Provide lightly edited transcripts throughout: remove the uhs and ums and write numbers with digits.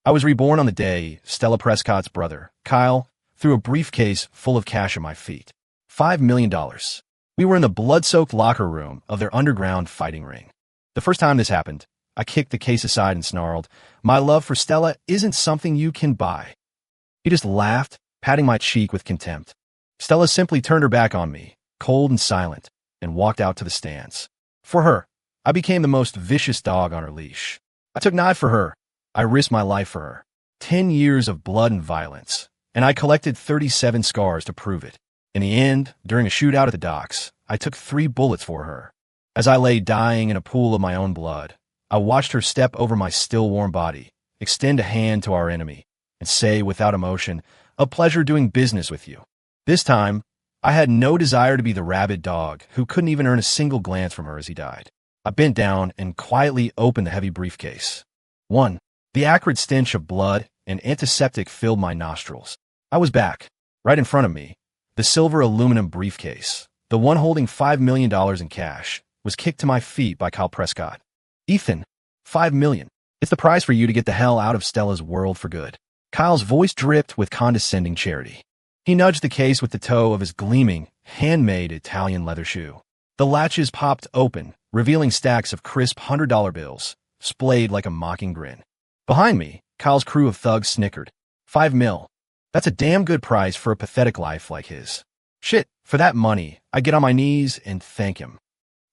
I was reborn on the day Stella Prescott's brother, Kyle, threw a briefcase full of cash at my feet. $5 million. We were in the blood-soaked locker room of their underground fighting ring. The first time this happened, I kicked the case aside and snarled, "My love for Stella isn't something you can buy." He just laughed, patting my cheek with contempt. Stella simply turned her back on me, cold and silent, and walked out to the stands. For her, I became the most vicious dog on her leash. I took knife for her. I risked my life for her. 10 years of blood and violence, and I collected 37 scars to prove it. In the end, during a shootout at the docks, I took 3 bullets for her. As I lay dying in a pool of my own blood, I watched her step over my still warm body, extend a hand to our enemy, and say without emotion, "A pleasure doing business with you." This time, I had no desire to be the rabid dog who couldn't even earn a single glance from her as he died. I bent down and quietly opened the heavy briefcase. 1. The acrid stench of blood and antiseptic filled my nostrils. I was back, right in front of me. The silver aluminum briefcase, the one holding $5 million in cash, was kicked to my feet by Kyle Prescott. "Ethan, $5 million. It's the price for you to get the hell out of Stella's world for good." Kyle's voice dripped with condescending charity. He nudged the case with the toe of his gleaming, handmade Italian leather shoe. The latches popped open, revealing stacks of crisp $100 bills, splayed like a mocking grin. Behind me, Kyle's crew of thugs snickered. $5 mil. That's a damn good price for a pathetic life like his. Shit, for that money, I get on my knees and thank him.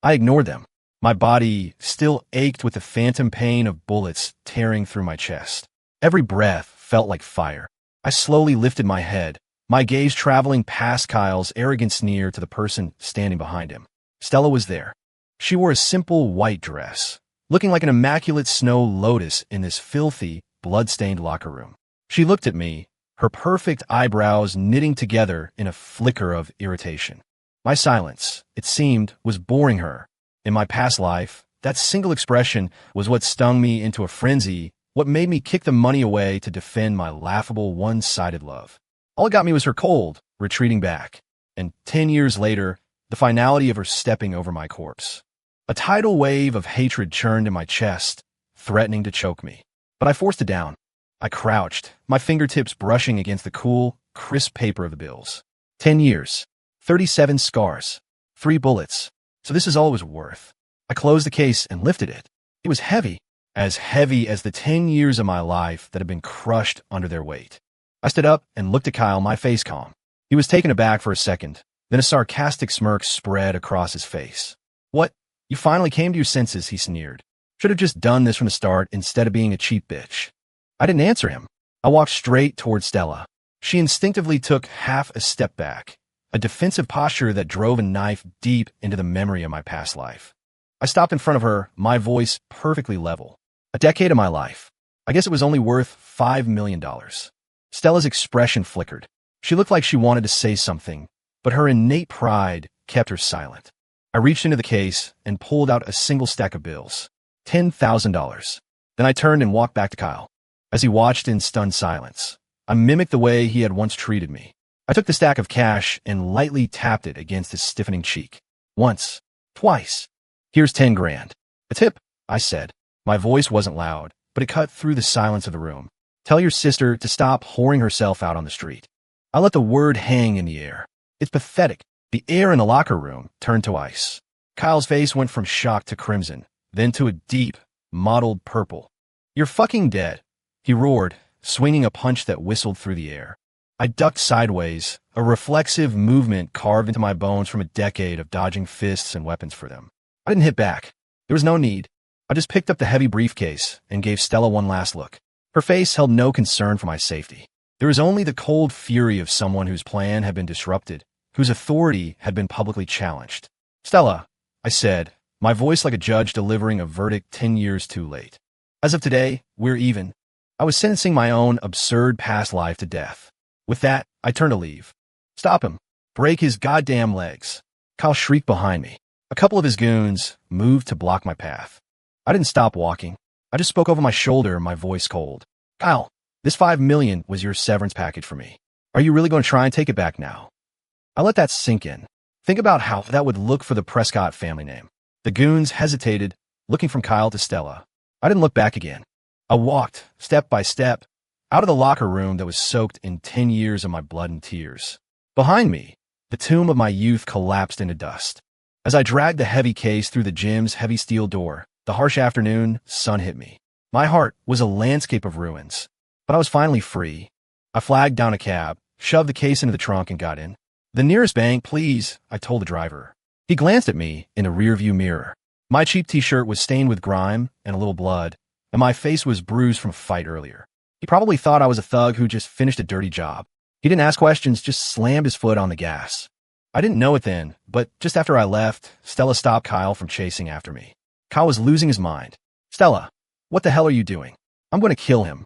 I ignored them. My body still ached with the phantom pain of bullets tearing through my chest. Every breath felt like fire. I slowly lifted my head, my gaze traveling past Kyle's arrogant sneer to the person standing behind him. Stella was there. She wore a simple white dress, looking like an immaculate snow lotus in this filthy, blood-stained locker room. She looked at me, her perfect eyebrows knitting together in a flicker of irritation. My silence, it seemed, was boring her. In my past life, that single expression was what stung me into a frenzy, what made me kick the money away to defend my laughable one-sided love. All it got me was her cold, retreating back, and 10 years later, the finality of her stepping over my corpse. A tidal wave of hatred churned in my chest, threatening to choke me. But I forced it down. I crouched, my fingertips brushing against the cool, crisp paper of the bills. 10 years, 37 scars, 3 bullets. So this is all it was worth. I closed the case and lifted it. It was heavy as the 10 years of my life that had been crushed under their weight. I stood up and looked at Kyle, my face calm. He was taken aback for a second, then a sarcastic smirk spread across his face. "What? You finally came to your senses," he sneered. "Should have just done this from the start instead of being a cheap bitch." I didn't answer him. I walked straight toward Stella. She instinctively took half a step back, a defensive posture that drove a knife deep into the memory of my past life. I stopped in front of her, my voice perfectly level. A decade of my life. I guess it was only worth $5 million. Stella's expression flickered. She looked like she wanted to say something, but her innate pride kept her silent. I reached into the case and pulled out a single stack of bills. $10,000. Then I turned and walked back to Kyle. As he watched in stunned silence, I mimicked the way he had once treated me. I took the stack of cash and lightly tapped it against his stiffening cheek. Once. Twice. "Here's 10 grand. A tip," I said. My voice wasn't loud, but it cut through the silence of the room. "Tell your sister to stop whoring herself out on the street." I let the word hang in the air. It's pathetic. The air in the locker room turned to ice. Kyle's face went from shock to crimson, then to a deep, mottled purple. "You're fucking dead," he roared, swinging a punch that whistled through the air. I ducked sideways, a reflexive movement carved into my bones from a decade of dodging fists and weapons for them. I didn't hit back. There was no need. I just picked up the heavy briefcase and gave Stella one last look. Her face held no concern for my safety. There was only the cold fury of someone whose plan had been disrupted, whose authority had been publicly challenged. "Stella," I said, my voice like a judge delivering a verdict 10 years too late. "As of today, we're even." I was sentencing my own absurd past life to death. With that, I turned to leave. "Stop him. Break his goddamn legs." Kyle shrieked behind me. A couple of his goons moved to block my path. I didn't stop walking. I just spoke over my shoulder, my voice cold. "Kyle, this $5 million was your severance package for me. Are you really going to try and take it back now?" I let that sink in. Think about how that would look for the Prescott family name. The goons hesitated, looking from Kyle to Stella. I didn't look back again. I walked, step by step, out of the locker room that was soaked in 10 years of my blood and tears. Behind me, the tomb of my youth collapsed into dust. As I dragged the heavy case through the gym's heavy steel door, the harsh afternoon sun hit me. My heart was a landscape of ruins, but I was finally free. I flagged down a cab, shoved the case into the trunk, and got in. "The nearest bank, please," I told the driver. He glanced at me in the rearview mirror. My cheap t-shirt was stained with grime and a little blood, and my face was bruised from a fight earlier. He probably thought I was a thug who just finished a dirty job. He didn't ask questions, just slammed his foot on the gas. I didn't know it then, but just after I left, Stella stopped Kyle from chasing after me. Kyle was losing his mind. "Stella, what the hell are you doing? I'm going to kill him."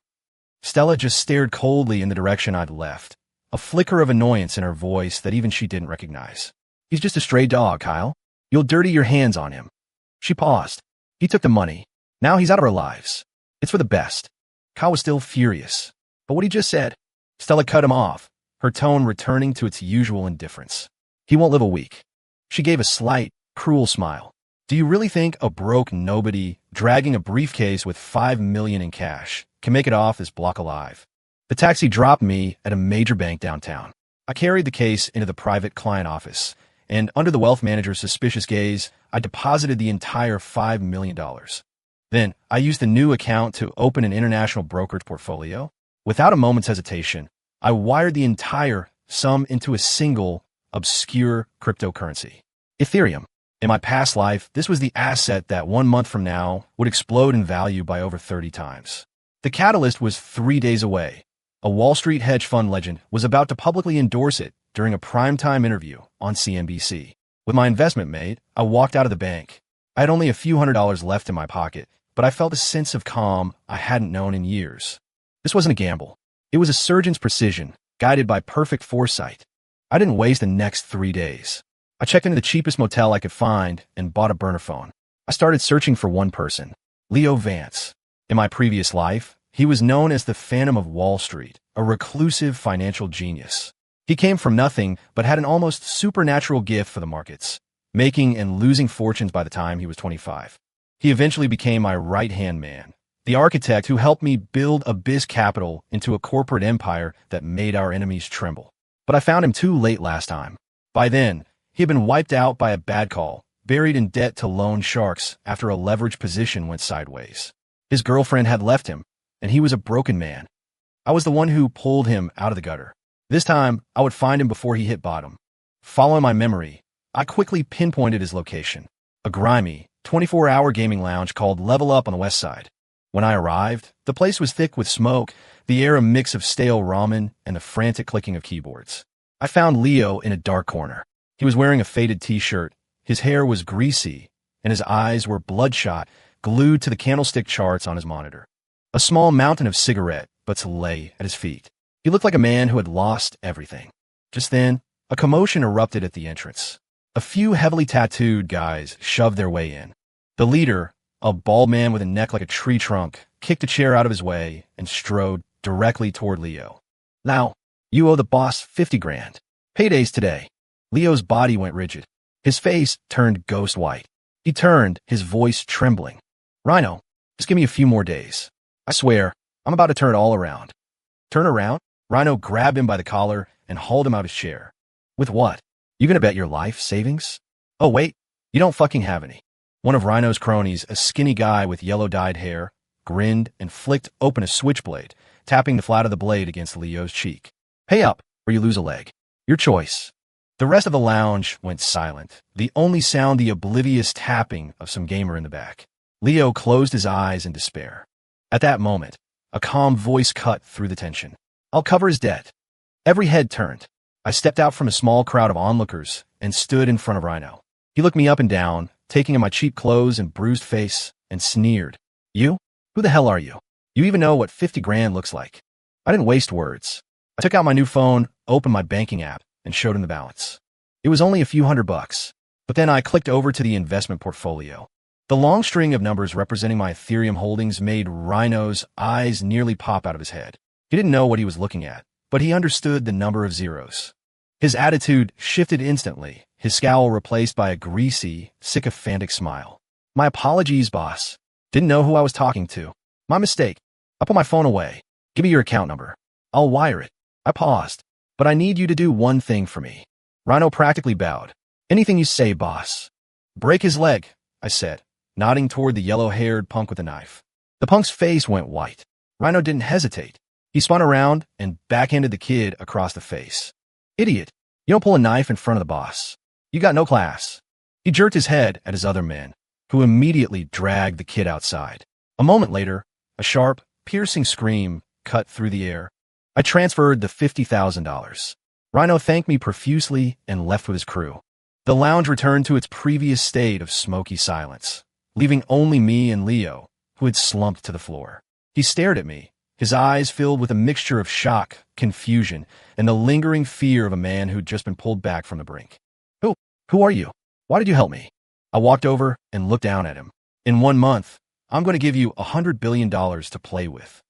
Stella just stared coldly in the direction I'd left, a flicker of annoyance in her voice that even she didn't recognize. "He's just a stray dog, Kyle. You'll dirty your hands on him." She paused. "He took the money. Now he's out of our lives. It's for the best." Kyle was still furious. But what he just said? Stella cut him off, her tone returning to its usual indifference. "He won't live a week." She gave a slight, cruel smile. "Do you really think a broke nobody dragging a briefcase with $5 million in cash can make it off this block alive?" The taxi dropped me at a major bank downtown. I carried the case into the private client office, and under the wealth manager's suspicious gaze, I deposited the entire $5 million. Then, I used the new account to open an international brokerage portfolio. Without a moment's hesitation, I wired the entire sum into a single, obscure cryptocurrency. Ethereum. In my past life, this was the asset that 1 month from now would explode in value by over 30 times. The catalyst was 3 days away. A Wall Street hedge fund legend was about to publicly endorse it during a primetime interview on CNBC. With my investment made, I walked out of the bank. I had only a few $100s left in my pocket, but I felt a sense of calm I hadn't known in years. This wasn't a gamble. It was a surgeon's precision, guided by perfect foresight. I didn't waste the next 3 days. I checked into the cheapest motel I could find and bought a burner phone. I started searching for one person, Leo Vance. In my previous life, he was known as the Phantom of Wall Street, a reclusive financial genius. He came from nothing, but had an almost supernatural gift for the markets, making and losing fortunes by the time he was 25. He eventually became my right-hand man, the architect who helped me build Abyss Capital into a corporate empire that made our enemies tremble. But I found him too late last time. By then, he had been wiped out by a bad call, buried in debt to loan sharks after a leveraged position went sideways. His girlfriend had left him, and he was a broken man. I was the one who pulled him out of the gutter. This time, I would find him before he hit bottom. Following my memory, I quickly pinpointed his location, a grimy, 24-hour gaming lounge called Level Up on the west side. When I arrived, the place was thick with smoke, the air a mix of stale ramen and the frantic clicking of keyboards. I found Leo in a dark corner. He was wearing a faded t-shirt, his hair was greasy, and his eyes were bloodshot, glued to the candlestick charts on his monitor. A small mountain of cigarette butts lay at his feet. He looked like a man who had lost everything. Just then, a commotion erupted at the entrance. A few heavily tattooed guys shoved their way in. The leader, a bald man with a neck like a tree trunk, kicked a chair out of his way and strode directly toward Leo. "Now, you owe the boss 50 grand. Payday's today." Leo's body went rigid. His face turned ghost white. He turned, his voice trembling. "Rhino, just give me a few more days. I swear, I'm about to turn it all around." "Turn around?" Rhino grabbed him by the collar and hauled him out his chair. "With what? You gonna bet your life savings?" "Oh wait, you don't fucking have any." One of Rhino's cronies, a skinny guy with yellow-dyed hair, grinned and flicked open a switchblade, tapping the flat of the blade against Leo's cheek. "Pay up, or you lose a leg. Your choice." The rest of the lounge went silent, the only sound the oblivious tapping of some gamer in the back. Leo closed his eyes in despair. At that moment, a calm voice cut through the tension. "I'll cover his debt." Every head turned. I stepped out from a small crowd of onlookers and stood in front of Rhino. He looked me up and down, taking in my cheap clothes and bruised face, and sneered. "You? Who the hell are you? You even know what 50 grand looks like?" I didn't waste words. I took out my new phone, opened my banking app, and showed him the balance. It was only a few $100, but then I clicked over to the investment portfolio. The long string of numbers representing my Ethereum holdings made Rhino's eyes nearly pop out of his head. He didn't know what he was looking at, but he understood the number of zeros. His attitude shifted instantly, his scowl replaced by a greasy, sycophantic smile. "My apologies, boss. Didn't know who I was talking to. My mistake." I put my phone away. Give me your account number. I'll wire it. I paused. But I need you to do one thing for me. Rhino practically bowed. Anything you say, boss. Break his leg, I said, nodding toward the yellow-haired punk with a knife. The punk's face went white. Rhino didn't hesitate. He spun around and backhanded the kid across the face. Idiot. You don't pull a knife in front of the boss. You got no class. He jerked his head at his other men, who immediately dragged the kid outside. A moment later, a sharp, piercing scream cut through the air. I transferred the $50,000. Rhino thanked me profusely and left with his crew. The lounge returned to its previous state of smoky silence, leaving only me and Leo, who had slumped to the floor. He stared at me, his eyes filled with a mixture of shock, confusion, and the lingering fear of a man who'd just been pulled back from the brink. Who are you? Why did you help me? I walked over and looked down at him. In 1 month, I'm going to give you $100 billion to play with.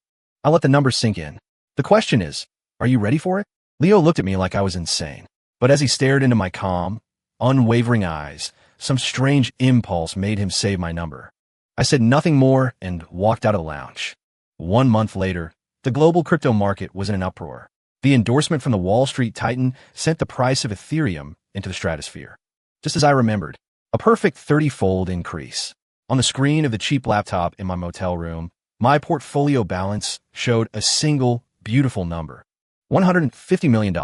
I let the number sink in. The question is, are you ready for it? Leo looked at me like I was insane. But as he stared into my calm, unwavering eyes, some strange impulse made him save my number. I said nothing more and walked out of the lounge. 1 month later, the global crypto market was in an uproar. The endorsement from the Wall Street titan sent the price of Ethereum into the stratosphere. Just as I remembered, a perfect 30-fold increase. On the screen of the cheap laptop in my motel room, my portfolio balance showed a single, beautiful number. $150 million.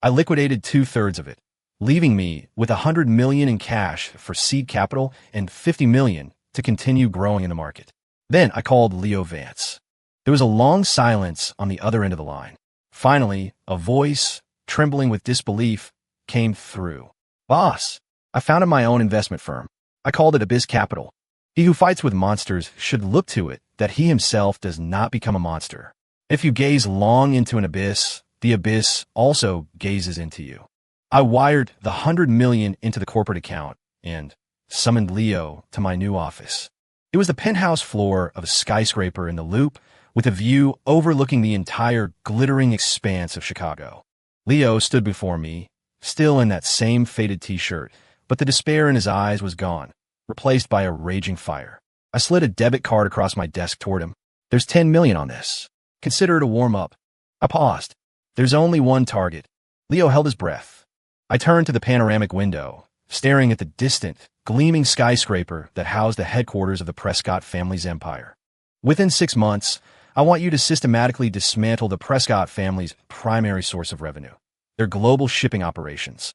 I liquidated 2/3 of it, leaving me with $100 million in cash for seed capital and $50 million to continue growing in the market. Then I called Leo Vance. There was a long silence on the other end of the line. Finally, a voice, trembling with disbelief, came through. Boss, I founded my own investment firm. I called it Abyss Capital. He who fights with monsters should look to it that he himself does not become a monster. If you gaze long into an abyss, the abyss also gazes into you. I wired the $100 million into the corporate account and summoned Leo to my new office. It was the penthouse floor of a skyscraper in the Loop with a view overlooking the entire glittering expanse of Chicago. Leo stood before me, still in that same faded t-shirt, but the despair in his eyes was gone, replaced by a raging fire. I slid a debit card across my desk toward him. There's $10 million on this. Consider it a warm-up. I paused. There's only one target. Leo held his breath. I turned to the panoramic window, staring at the distant, gleaming skyscraper that housed the headquarters of the Prescott family's empire. Within 6 months, I want you to systematically dismantle the Prescott family's primary source of revenue, their global shipping operations.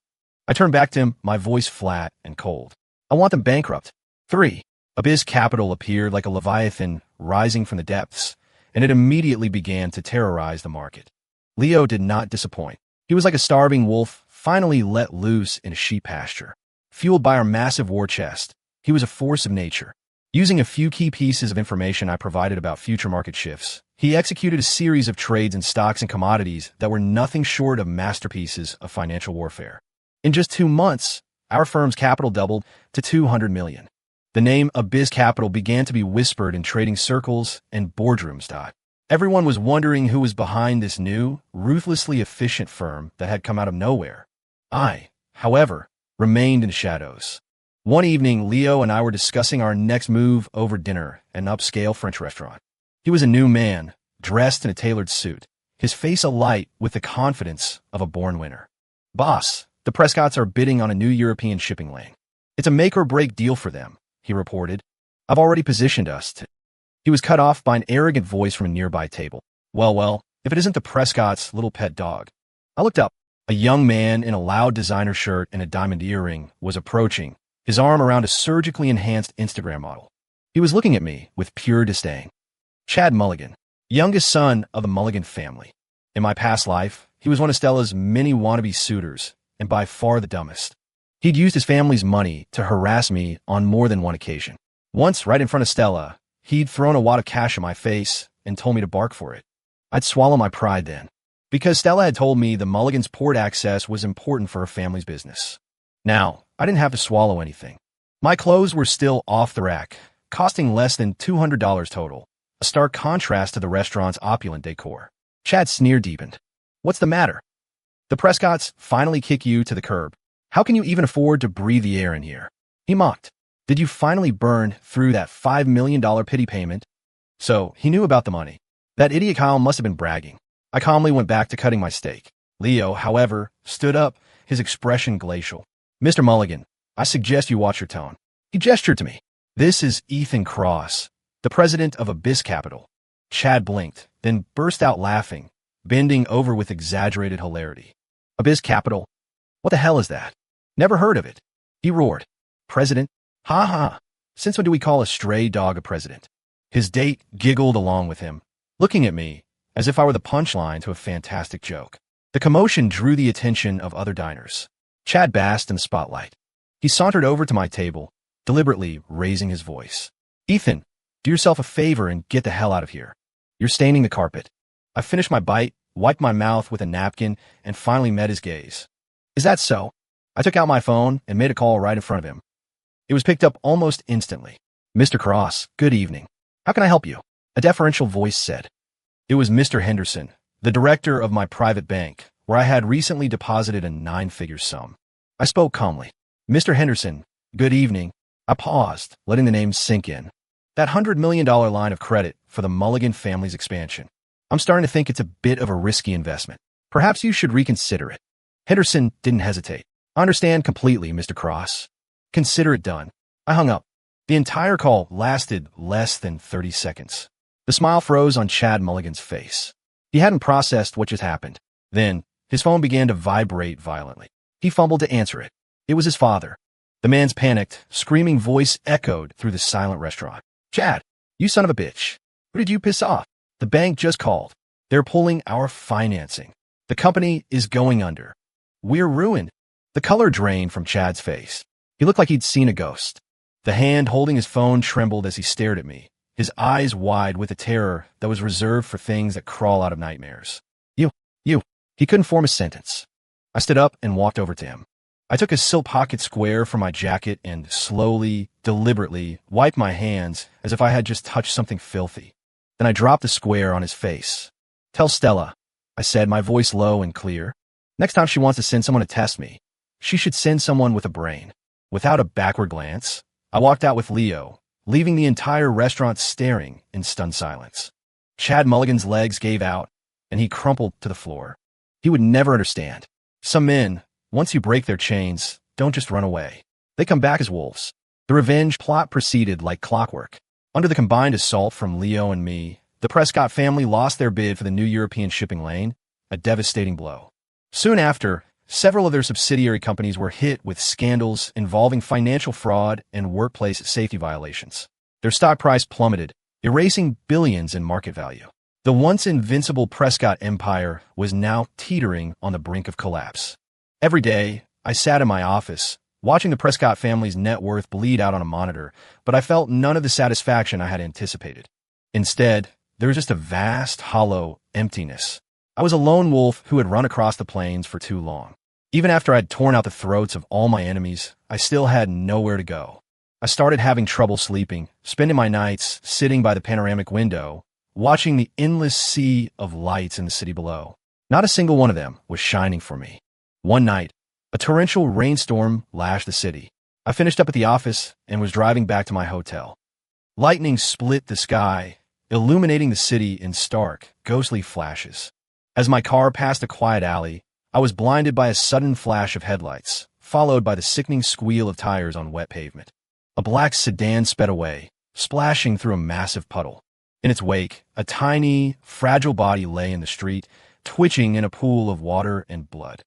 I turned back to him, my voice flat and cold. I want them bankrupt. 3. Abyss Capital appeared like a leviathan rising from the depths, and it immediately began to terrorize the market. Leo did not disappoint. He was like a starving wolf finally let loose in a sheep pasture. Fueled by our massive war chest, he was a force of nature. Using a few key pieces of information I provided about future market shifts, he executed a series of trades in stocks and commodities that were nothing short of masterpieces of financial warfare. In just 2 months, our firm's capital doubled to $200 million. The name Abyss Capital began to be whispered in trading circles and boardrooms. Everyone was wondering who was behind this new, ruthlessly efficient firm that had come out of nowhere. I, however, remained in the shadows. One evening, Leo and I were discussing our next move over dinner at an upscale French restaurant. He was a new man, dressed in a tailored suit, his face alight with the confidence of a born winner. Boss, the Prescotts are bidding on a new European shipping lane. It's a make-or-break deal for them, he reported. I've already positioned us to... He was cut off by an arrogant voice from a nearby table. Well, if it isn't the Prescott's little pet dog. I looked up. A young man in a loud designer shirt and a diamond earring was approaching, his arm around a surgically enhanced Instagram model. He was looking at me with pure disdain. Chad Mulligan, youngest son of the Mulligan family. In my past life, he was one of Stella's many wannabe suitors, and by far the dumbest. He'd used his family's money to harass me on more than one occasion. Once, right in front of Stella, he'd thrown a wad of cash in my face and told me to bark for it. I'd swallow my pride then, because Stella had told me the Mulligan's port access was important for her family's business. Now, I didn't have to swallow anything. My clothes were still off the rack, costing less than $200 total, a stark contrast to the restaurant's opulent decor. Chad sneer deepened. What's the matter? The Prescotts finally kick you to the curb. How can you even afford to breathe the air in here? He mocked. Did you finally burn through that $5 million pity payment? So, he knew about the money. That idiot Kyle must have been bragging. I calmly went back to cutting my steak. Leo, however, stood up, his expression glacial. Mr. Mulligan, I suggest you watch your tone. He gestured to me. This is Ethan Cross, the president of Abyss Capital. Chad blinked, then burst out laughing, bending over with exaggerated hilarity. Abyss Capital? What the hell is that? Never heard of it. He roared. President? Ha ha. Since when do we call a stray dog a president? His date giggled along with him, looking at me as if I were the punchline to a fantastic joke. The commotion drew the attention of other diners. Chad basked in the spotlight. He sauntered over to my table, deliberately raising his voice. Ethan, do yourself a favor and get the hell out of here. You're staining the carpet. I finished my bite, wiped my mouth with a napkin, and finally met his gaze. Is that so? I took out my phone and made a call right in front of him. It was picked up almost instantly. Mr. Cross, good evening. How can I help you? A deferential voice said. It was Mr. Henderson, the director of my private bank, where I had recently deposited a 9-figure sum. I spoke calmly. Mr. Henderson, good evening. I paused, letting the name sink in. That $100 million line of credit for the Mulligan family's expansion. I'm starting to think it's a bit of a risky investment. Perhaps you should reconsider it. Henderson didn't hesitate. I understand completely, Mr. Cross. Consider it done. I hung up. The entire call lasted less than 30 seconds. The smile froze on Chad Mulligan's face. He hadn't processed what just happened. Then, his phone began to vibrate violently. He fumbled to answer it. It was his father. The man's panicked, screaming voice echoed through the silent restaurant. Chad, you son of a bitch. Who did you piss off? The bank just called. They're pulling our financing. The company is going under. We're ruined. The color drained from Chad's face. He looked like he'd seen a ghost. The hand holding his phone trembled as he stared at me, his eyes wide with a terror that was reserved for things that crawl out of nightmares. You. He couldn't form a sentence. I stood up and walked over to him. I took a silk pocket square from my jacket and slowly, deliberately wiped my hands as if I had just touched something filthy. Then I dropped the square on his face. Tell Stella, I said, my voice low and clear. Next time she wants to send someone to test me, she should send someone with a brain. Without a backward glance, I walked out with Leo, leaving the entire restaurant staring in stunned silence. Chad Mulligan's legs gave out, and he crumpled to the floor. He would never understand. Some men, once you break their chains, don't just run away. They come back as wolves. The revenge plot proceeded like clockwork. Under the combined assault from Leo and me, the Prescott family lost their bid for the new European shipping lane, a devastating blow. Soon after, several of their subsidiary companies were hit with scandals involving financial fraud and workplace safety violations. Their stock price plummeted, erasing billions in market value. The once invincible Prescott empire was now teetering on the brink of collapse. Every day, I sat in my office, watching the Prescott family's net worth bleed out on a monitor, but I felt none of the satisfaction I had anticipated. Instead, there was just a vast, hollow emptiness. I was a lone wolf who had run across the plains for too long. Even after I'd torn out the throats of all my enemies, I still had nowhere to go. I started having trouble sleeping, spending my nights sitting by the panoramic window, watching the endless sea of lights in the city below. Not a single one of them was shining for me. One night, a torrential rainstorm lashed the city. I finished up at the office and was driving back to my hotel. Lightning split the sky, illuminating the city in stark, ghostly flashes. As my car passed a quiet alley, I was blinded by a sudden flash of headlights, followed by the sickening squeal of tires on wet pavement. A black sedan sped away, splashing through a massive puddle. In its wake, a tiny, fragile body lay in the street, twitching in a pool of water and blood.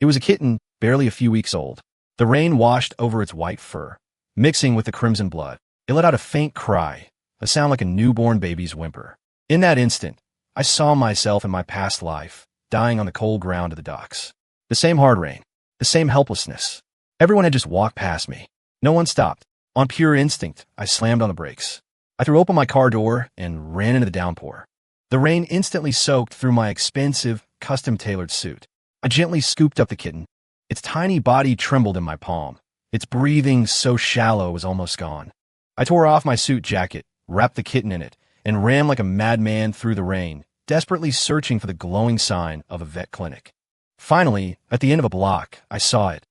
It was a kitten, barely a few weeks old. The rain washed over its white fur, mixing with the crimson blood. It let out a faint cry, a sound like a newborn baby's whimper. In that instant, I saw myself in my past life, dying on the cold ground of the docks. The same hard rain, the same helplessness. Everyone had just walked past me. No one stopped. On pure instinct, I slammed on the brakes. I threw open my car door and ran into the downpour. The rain instantly soaked through my expensive, custom-tailored suit. I gently scooped up the kitten. Its tiny body trembled in my palm. Its breathing, so shallow, was almost gone. I tore off my suit jacket, wrapped the kitten in it, and ran like a madman through the rain, desperately searching for the glowing sign of a vet clinic. Finally, at the end of a block, I saw it.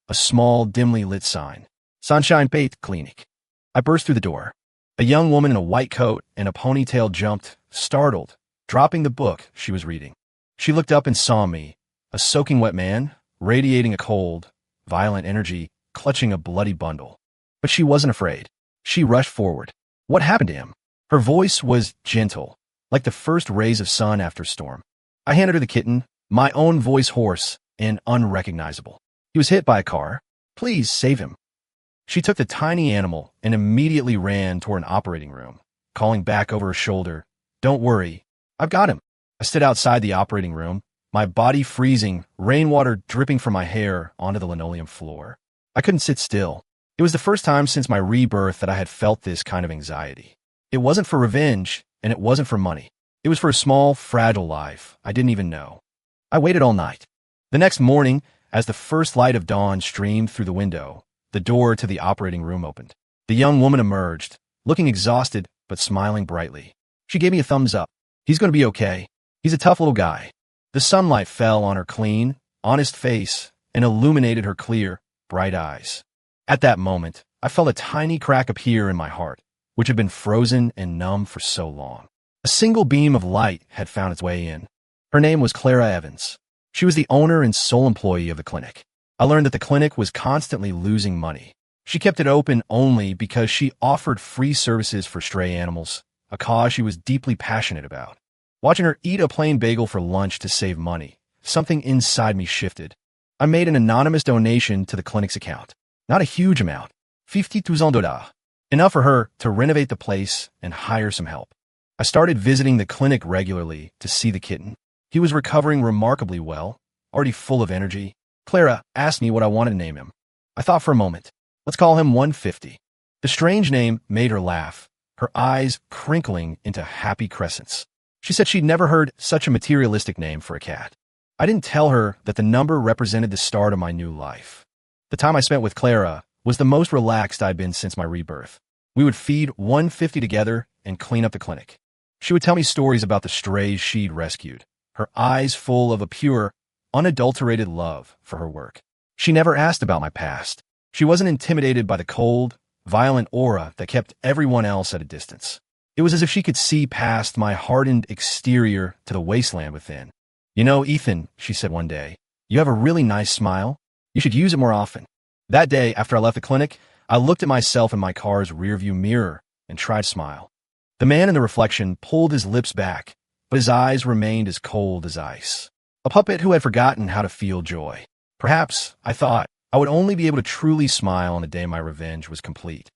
A small, dimly lit sign. Sunshine Pet Clinic. I burst through the door. A young woman in a white coat and a ponytail jumped, startled, dropping the book she was reading. She looked up and saw me, a soaking wet man, radiating a cold, violent energy, clutching a bloody bundle. But she wasn't afraid. She rushed forward. What happened to him? Her voice was gentle, like the first rays of sun after storm. I handed her the kitten, my own voice hoarse and unrecognizable. He was hit by a car. Please save him. She took the tiny animal and immediately ran toward an operating room, calling back over her shoulder, "Don't worry, I've got him." I stood outside the operating room, my body freezing, rainwater dripping from my hair onto the linoleum floor. I couldn't sit still. It was the first time since my rebirth that I had felt this kind of anxiety. It wasn't for revenge, and it wasn't for money. It was for a small, fragile life I didn't even know. I waited all night. The next morning, as the first light of dawn streamed through the window, the door to the operating room opened. The young woman emerged, looking exhausted but smiling brightly. She gave me a thumbs up. "He's going to be okay. He's a tough little guy." The sunlight fell on her clean, honest face and illuminated her clear, bright eyes. At that moment, I felt a tiny crack appear in my heart, which had been frozen and numb for so long. A single beam of light had found its way in. Her name was Clara Evans. She was the owner and sole employee of the clinic. I learned that the clinic was constantly losing money. She kept it open only because she offered free services for stray animals, a cause she was deeply passionate about. Watching her eat a plain bagel for lunch to save money, something inside me shifted. I made an anonymous donation to the clinic's account. Not a huge amount, $50,000, enough for her to renovate the place and hire some help. I started visiting the clinic regularly to see the kitten. He was recovering remarkably well, already full of energy. Clara asked me what I wanted to name him. I thought for a moment. Let's call him 150. The strange name made her laugh, her eyes crinkling into happy crescents. She said she'd never heard such a materialistic name for a cat. I didn't tell her that the number represented the start of my new life. The time I spent with Clara was the most relaxed I'd been since my rebirth. We would feed 150 together and clean up the clinic. She would tell me stories about the strays she'd rescued, her eyes full of a pure, unadulterated love for her work. She never asked about my past. She wasn't intimidated by the cold, violent aura that kept everyone else at a distance. It was as if she could see past my hardened exterior to the wasteland within. "You know, Ethan," she said one day, "you have a really nice smile. You should use it more often." That day, after I left the clinic, I looked at myself in my car's rearview mirror and tried to smile. The man in the reflection pulled his lips back, but his eyes remained as cold as ice. A puppet who had forgotten how to feel joy. Perhaps, I thought, I would only be able to truly smile on the day my revenge was complete.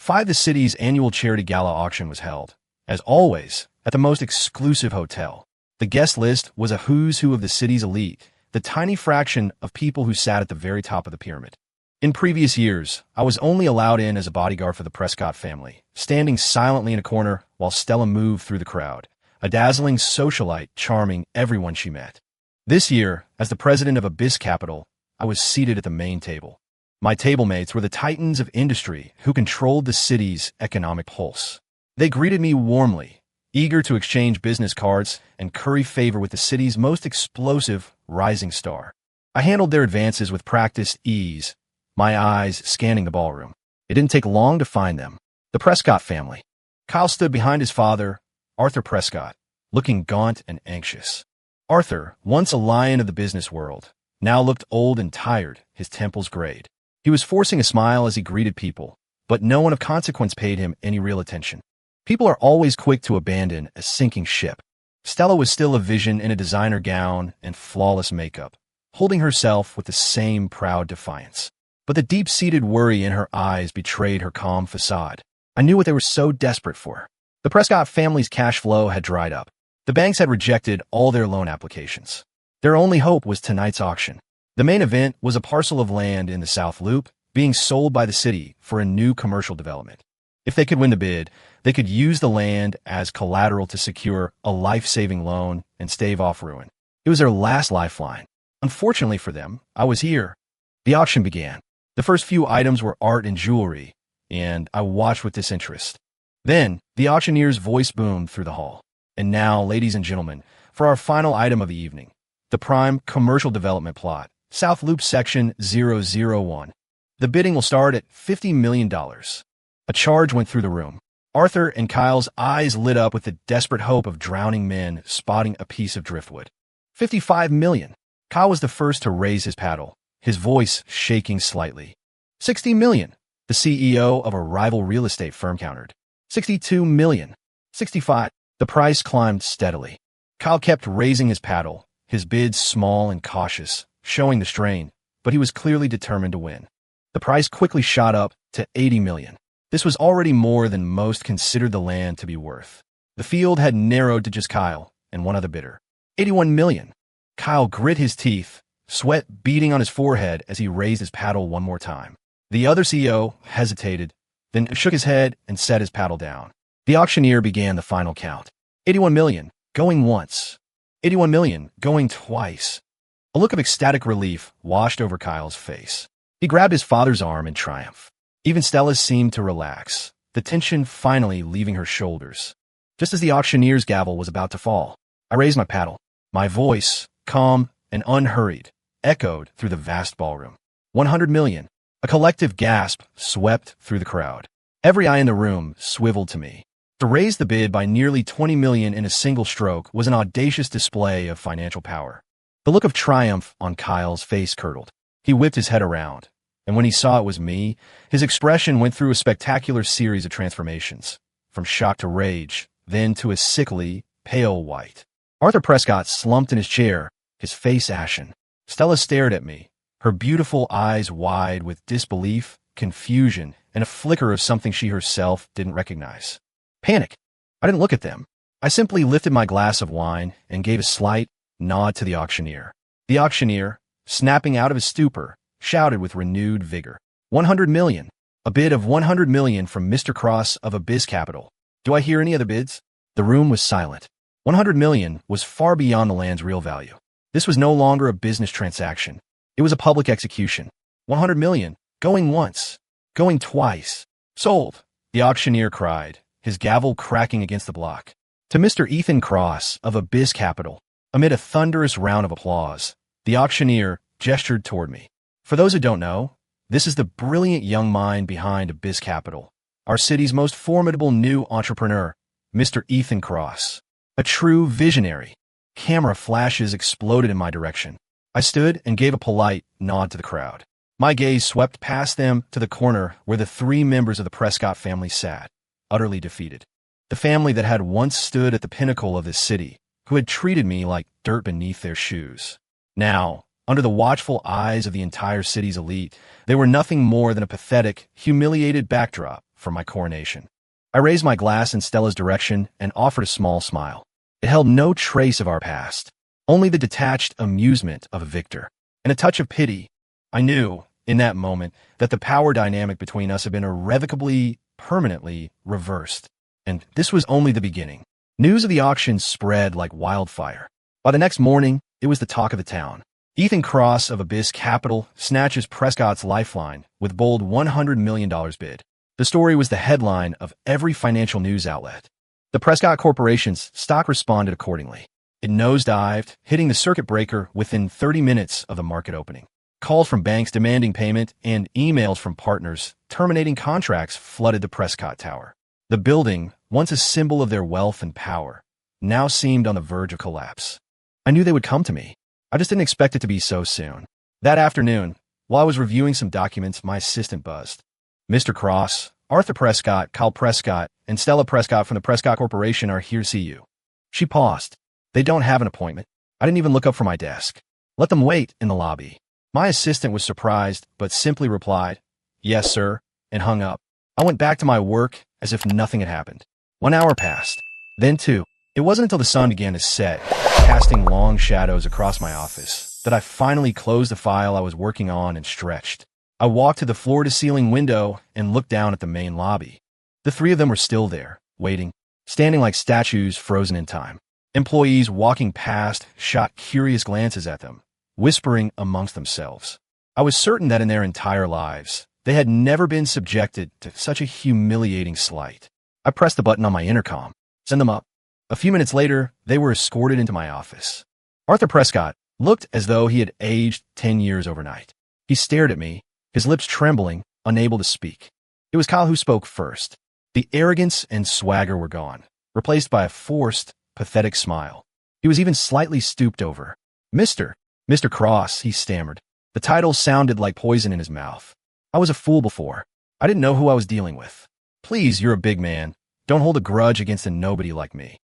The city's annual charity gala auction was held, as always, at the most exclusive hotel. The guest list was a who's who of the city's elite, the tiny fraction of people who sat at the very top of the pyramid. In previous years, I was only allowed in as a bodyguard for the Prescott family, standing silently in a corner while Stella moved through the crowd, a dazzling socialite charming everyone she met. This year, as the president of a BIS capital, I was seated at the main table. My table mates were the titans of industry who controlled the city's economic pulse. They greeted me warmly, eager to exchange business cards and curry favor with the city's most explosive rising star. I handled their advances with practiced ease, my eyes scanning the ballroom. It didn't take long to find them. The Prescott family. Kyle stood behind his father, Arthur Prescott, looking gaunt and anxious. Arthur, once a lion of the business world, now looked old and tired, his temples grayed. He was forcing a smile as he greeted people, but no one of consequence paid him any real attention. People are always quick to abandon a sinking ship. Stella was still a vision in a designer gown and flawless makeup, holding herself with the same proud defiance. But the deep-seated worry in her eyes betrayed her calm facade. I knew what they were so desperate for. The Prescott family's cash flow had dried up. The banks had rejected all their loan applications. Their only hope was tonight's auction. The main event was a parcel of land in the South Loop being sold by the city for a new commercial development. If they could win the bid, they could use the land as collateral to secure a life-saving loan and stave off ruin. It was their last lifeline. Unfortunately for them, I was here. The auction began. The first few items were art and jewelry, and I watched with disinterest. Then, the auctioneer's voice boomed through the hall. And now, ladies and gentlemen, for our final item of the evening, the prime commercial development plot, South Loop Section 001. The bidding will start at $50 million. A charge went through the room. Arthur and Kyle's eyes lit up with the desperate hope of drowning men spotting a piece of driftwood. 55 million. Kyle was the first to raise his paddle, his voice shaking slightly. 60 million. The CEO of a rival real estate firm countered. 62 million. 65. The price climbed steadily. Kyle kept raising his paddle, his bid small and cautious, showing the strain, but he was clearly determined to win. The price quickly shot up to 80 million. This was already more than most considered the land to be worth. The field had narrowed to just Kyle and one other bidder. 81 million. Kyle grit his teeth, sweat beading on his forehead as he raised his paddle one more time. The other CEO hesitated, then shook his head and set his paddle down. The auctioneer began the final count. 81 million, going once. 81 million, going twice. A look of ecstatic relief washed over Kyle's face. He grabbed his father's arm in triumph. Even Stella seemed to relax, the tension finally leaving her shoulders. Just as the auctioneer's gavel was about to fall, I raised my paddle. My voice, calm and unhurried, echoed through the vast ballroom. 100 million. A collective gasp swept through the crowd. Every eye in the room swiveled to me. To raise the bid by nearly 20 million in a single stroke was an audacious display of financial power. The look of triumph on Kyle's face curdled. He whipped his head around, and when he saw it was me, his expression went through a spectacular series of transformations, from shock to rage, then to a sickly, pale white. Arthur Prescott slumped in his chair, his face ashen. Stella stared at me, her beautiful eyes wide with disbelief, confusion, and a flicker of something she herself didn't recognize. Panic. I didn't look at them. I simply lifted my glass of wine and gave a slight nod to the auctioneer. The auctioneer, snapping out of his stupor, shouted with renewed vigor. 100 million. A bid of 100 million from Mr. Cross of Abyss Capital. Do I hear any other bids? The room was silent. 100 million was far beyond the land's real value. This was no longer a business transaction. It was a public execution. 100 million. Going once. Going twice. Sold. The auctioneer cried, his gavel cracking against the block. To Mr. Ethan Cross of Abyss Capital. Amid a thunderous round of applause, the auctioneer gestured toward me. For those who don't know, this is the brilliant young mind behind Abyss Capital, our city's most formidable new entrepreneur, Mr. Ethan Cross. A true visionary. Camera flashes exploded in my direction. I stood and gave a polite nod to the crowd. My gaze swept past them to the corner where the three members of the Prescott family sat, utterly defeated. The family that had once stood at the pinnacle of this city, who had treated me like dirt beneath their shoes. Now, under the watchful eyes of the entire city's elite, they were nothing more than a pathetic, humiliated backdrop for my coronation. I raised my glass in Stella's direction and offered a small smile. It held no trace of our past, only the detached amusement of a victor, and a touch of pity. I knew, in that moment, that the power dynamic between us had been irrevocably, permanently reversed. And this was only the beginning. News of the auction spread like wildfire. By the next morning, it was the talk of the town. Ethan Cross of Abyss Capital snatches Prescott's lifeline with bold $100 million bid. The story was the headline of every financial news outlet. The Prescott Corporation's stock responded accordingly. It nosedived, hitting the circuit breaker within 30 minutes of the market opening. Calls from banks demanding payment and emails from partners terminating contracts flooded the Prescott Tower. The building, once a symbol of their wealth and power, now seemed on the verge of collapse. I knew they would come to me. I just didn't expect it to be so soon. That afternoon, while I was reviewing some documents, my assistant buzzed. Mr. Cross, Arthur Prescott, Kyle Prescott, and Stella Prescott from the Prescott Corporation are here to see you. She paused. They don't have an appointment. I didn't even look up from my desk. Let them wait in the lobby. My assistant was surprised, but simply replied, "Yes, sir," and hung up. I went back to my work as if nothing had happened. 1 hour passed. Then 2. It wasn't until the sun began to set, casting long shadows across my office, that I finally closed the file I was working on and stretched. I walked to the floor-to-ceiling window and looked down at the main lobby. The 3 of them were still there, waiting, standing like statues frozen in time. Employees walking past shot curious glances at them, whispering amongst themselves. I was certain that in their entire lives, they had never been subjected to such a humiliating slight. I pressed the button on my intercom. Send them up. A few minutes later, they were escorted into my office. Arthur Prescott looked as though he had aged 10 years overnight. He stared at me, his lips trembling, unable to speak. It was Kyle who spoke first. The arrogance and swagger were gone, replaced by a forced, pathetic smile. He was even slightly stooped over. Mr. Cross, he stammered. The title sounded like poison in his mouth. I was a fool before. I didn't know who I was dealing with. Please, you're a big man. Don't hold a grudge against a nobody like me.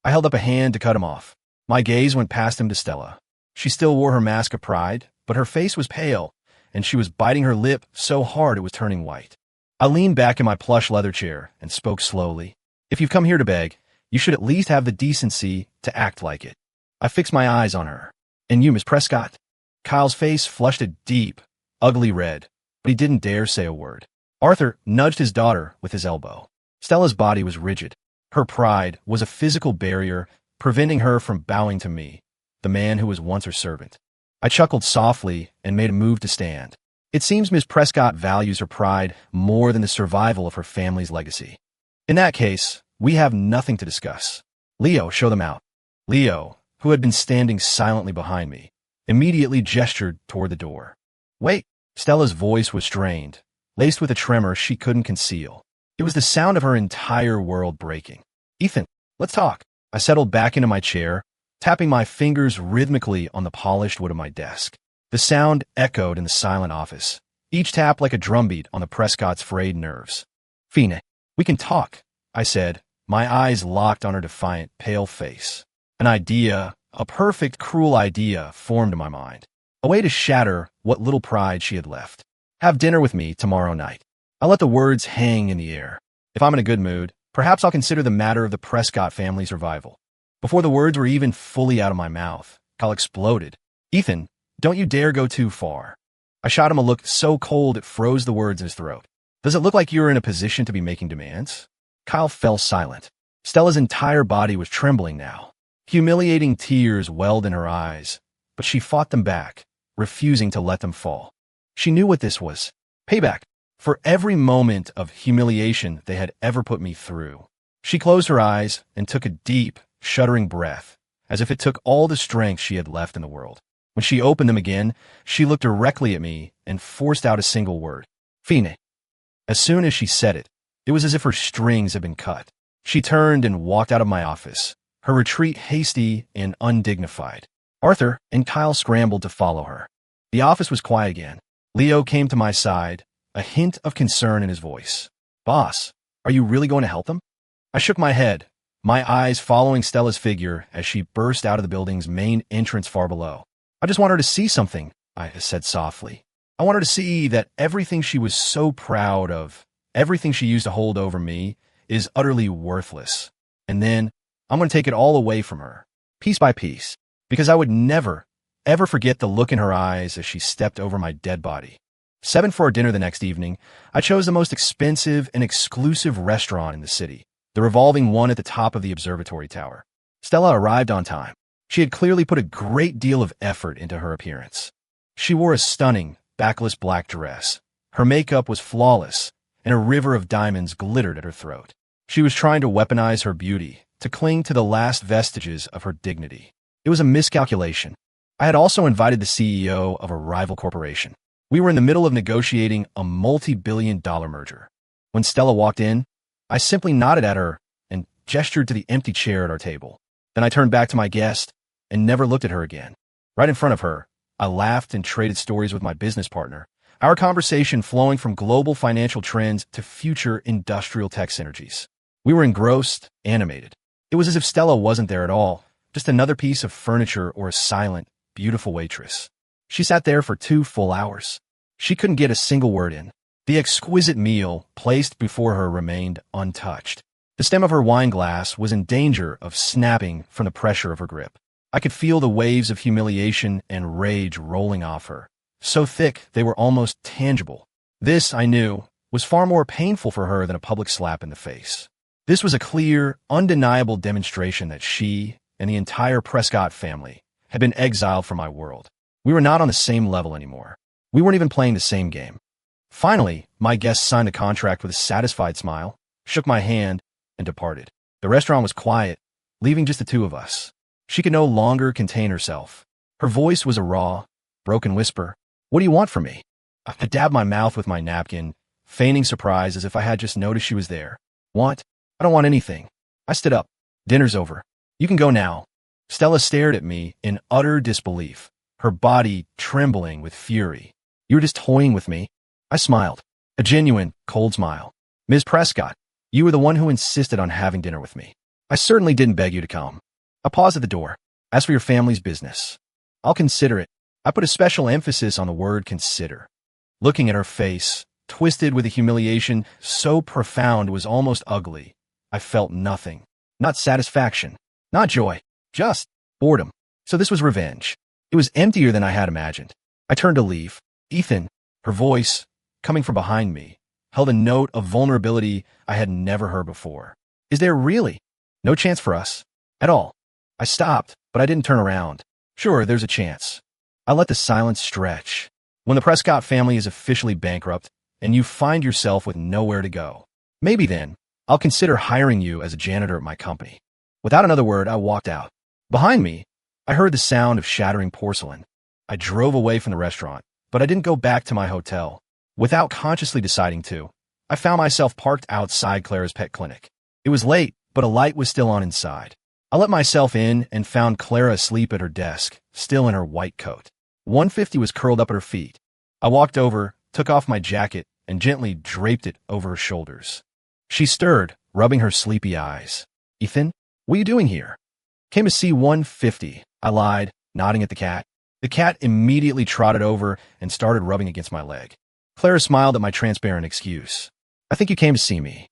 I held up a hand to cut him off. My gaze went past him to Stella. She still wore her mask of pride, but her face was pale, and she was biting her lip so hard it was turning white. I leaned back in my plush leather chair and spoke slowly. If you've come here to beg, you should at least have the decency to act like it. I fixed my eyes on her. And you, Miss Prescott? Kyle's face flushed a deep, ugly red, but he didn't dare say a word. Arthur nudged his daughter with his elbow. Stella's body was rigid. Her pride was a physical barrier, preventing her from bowing to me, the man who was once her servant. I chuckled softly and made a move to stand. It seems Miss Prescott values her pride more than the survival of her family's legacy. In that case, we have nothing to discuss. Leo, show them out. Leo, who had been standing silently behind me, immediately gestured toward the door. Wait! Stella's voice was strained, laced with a tremor she couldn't conceal. It was the sound of her entire world breaking. Ethan, let's talk. I settled back into my chair, tapping my fingers rhythmically on the polished wood of my desk. The sound echoed in the silent office, each tap like a drumbeat on the Prescott's frayed nerves. Fine, we can talk, I said, my eyes locked on her defiant, pale face. An idea, a perfect, cruel idea, formed in my mind. A way to shatter what little pride she had left. Have dinner with me tomorrow night. I let the words hang in the air. If I'm in a good mood, perhaps I'll consider the matter of the Prescott family's survival. Before the words were even fully out of my mouth, Kyle exploded. Ethan, don't you dare go too far. I shot him a look so cold it froze the words in his throat. Does it look like you're in a position to be making demands? Kyle fell silent. Stella's entire body was trembling now. Humiliating tears welled in her eyes, but she fought them back, refusing to let them fall. She knew what this was. Payback for every moment of humiliation they had ever put me through. She closed her eyes and took a deep, shuddering breath, as if it took all the strength she had left in the world. When she opened them again, she looked directly at me and forced out a single word. Fine. As soon as she said it, it was as if her strings had been cut. She turned and walked out of my office, her retreat hasty and undignified. Arthur and Kyle scrambled to follow her. The office was quiet again. Leo came to my side, a hint of concern in his voice. Boss, are you really going to help them? I shook my head, my eyes following Stella's figure as she burst out of the building's main entrance far below. I just want her to see something, I said softly. I want her to see that everything she was so proud of, everything she used to hold over me, is utterly worthless. And then I'm going to take it all away from her, piece by piece, because I would never, ever forget the look in her eyes as she stepped over my dead body. 7 for our dinner the next evening, I chose the most expensive and exclusive restaurant in the city, the revolving one at the top of the observatory tower. Stella arrived on time. She had clearly put a great deal of effort into her appearance. She wore a stunning, backless black dress. Her makeup was flawless, and a river of diamonds glittered at her throat. She was trying to weaponize her beauty, to cling to the last vestiges of her dignity. It was a miscalculation. I had also invited the CEO of a rival corporation. We were in the middle of negotiating a multi-billion-dollar merger. When Stella walked in, I simply nodded at her and gestured to the empty chair at our table. Then I turned back to my guest and never looked at her again. Right in front of her, I laughed and traded stories with my business partner, our conversation flowing from global financial trends to future industrial tech synergies. We were engrossed, animated. It was as if Stella wasn't there at all, just another piece of furniture or a silent, beautiful waitress. She sat there for 2 full hours. She couldn't get a single word in. The exquisite meal placed before her remained untouched. The stem of her wine glass was in danger of snapping from the pressure of her grip. I could feel the waves of humiliation and rage rolling off her, so thick they were almost tangible. This, I knew, was far more painful for her than a public slap in the face. This was a clear, undeniable demonstration that she and the entire Prescott family had been exiled from my world. We were not on the same level anymore. We weren't even playing the same game. Finally, my guest signed a contract with a satisfied smile, shook my hand, and departed. The restaurant was quiet, leaving just the 2 of us. She could no longer contain herself. Her voice was a raw, broken whisper. What do you want from me? I dabbed my mouth with my napkin, feigning surprise as if I had just noticed she was there. Want? I don't want anything. I stood up. Dinner's over. You can go now. Stella stared at me in utter disbelief, her body trembling with fury. You were just toying with me? I smiled. A genuine, cold smile. Ms. Prescott, you were the one who insisted on having dinner with me. I certainly didn't beg you to come. I paused at the door. As for your family's business, I'll consider it. I put a special emphasis on the word consider. Looking at her face, twisted with a humiliation so profound it was almost ugly, I felt nothing. Not satisfaction. Not joy. Just boredom. So this was revenge. It was emptier than I had imagined. I turned to leave. Ethan, her voice, coming from behind me, held a note of vulnerability I had never heard before. Is there really no chance for us? At all? I stopped, but I didn't turn around. Sure, there's a chance. I let the silence stretch. When the Prescott family is officially bankrupt and you find yourself with nowhere to go, maybe then I'll consider hiring you as a janitor at my company. Without another word, I walked out. Behind me, I heard the sound of shattering porcelain. I drove away from the restaurant, but I didn't go back to my hotel. Without consciously deciding to, I found myself parked outside Clara's pet clinic. It was late, but a light was still on inside. I let myself in and found Clara asleep at her desk, still in her white coat. 150 was curled up at her feet. I walked over, took off my jacket, and gently draped it over her shoulders. She stirred, rubbing her sleepy eyes. Ethan, what are you doing here? Came to see 150, I lied, nodding at the cat. The cat immediately trotted over and started rubbing against my leg. Clara smiled at my transparent excuse. I think you came to see me.